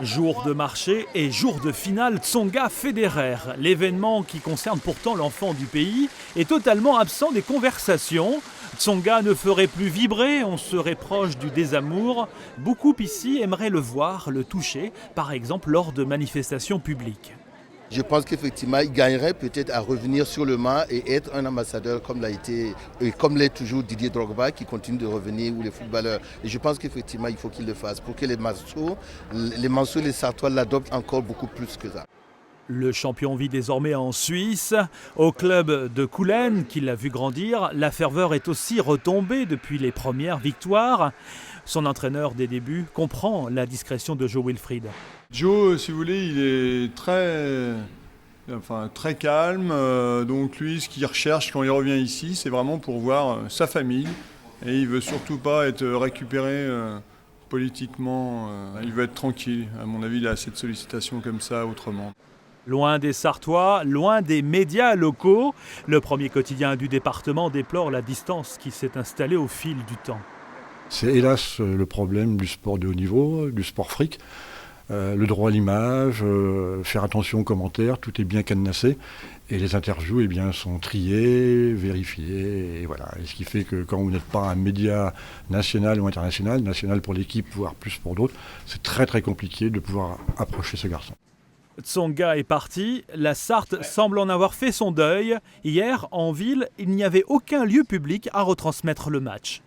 Jour de marché et jour de finale Tsonga-Federer. L'événement qui concerne pourtant l'enfant du pays est totalement absent des conversations. Tsonga ne ferait plus vibrer, on serait proche du désamour. Beaucoup ici aimeraient le voir, le toucher, par exemple lors de manifestations publiques. Je pense qu'effectivement, il gagnerait peut-être à revenir sur le banc et être un ambassadeur comme l'a été, et comme l'est toujours Didier Drogba qui continue de revenir, ou les footballeurs. Et je pense qu'effectivement, il faut qu'il le fasse pour que les Mansour, les Sartois l'adoptent encore beaucoup plus que ça. Le champion vit désormais en Suisse, au club de Koulen, qui l'a vu grandir. La ferveur est aussi retombée depuis les premières victoires. Son entraîneur des débuts comprend la discrétion de Joe Wilfried. Joe, si vous voulez, il est très calme. Donc lui, ce qu'il recherche quand il revient ici, c'est vraiment pour voir sa famille. Et il veut surtout pas être récupéré politiquement. Il veut être tranquille. À mon avis, il a assez de sollicitations comme ça autrement. Loin des Sartois, loin des médias locaux, le premier quotidien du département déplore la distance qui s'est installée au fil du temps. C'est hélas le problème du sport de haut niveau, du sport fric. Le droit à l'image, faire attention aux commentaires, tout est bien cadenassé. Et les interviews sont triées, vérifiées. Et voilà. Et ce qui fait que quand vous n'êtes pas un média national ou international, national pour l'équipe, voire plus pour d'autres, c'est très très compliqué de pouvoir approcher ce garçon. Tsonga est parti, la Sarthe semble en avoir fait son deuil. Hier, en ville, il n'y avait aucun lieu public à retransmettre le match.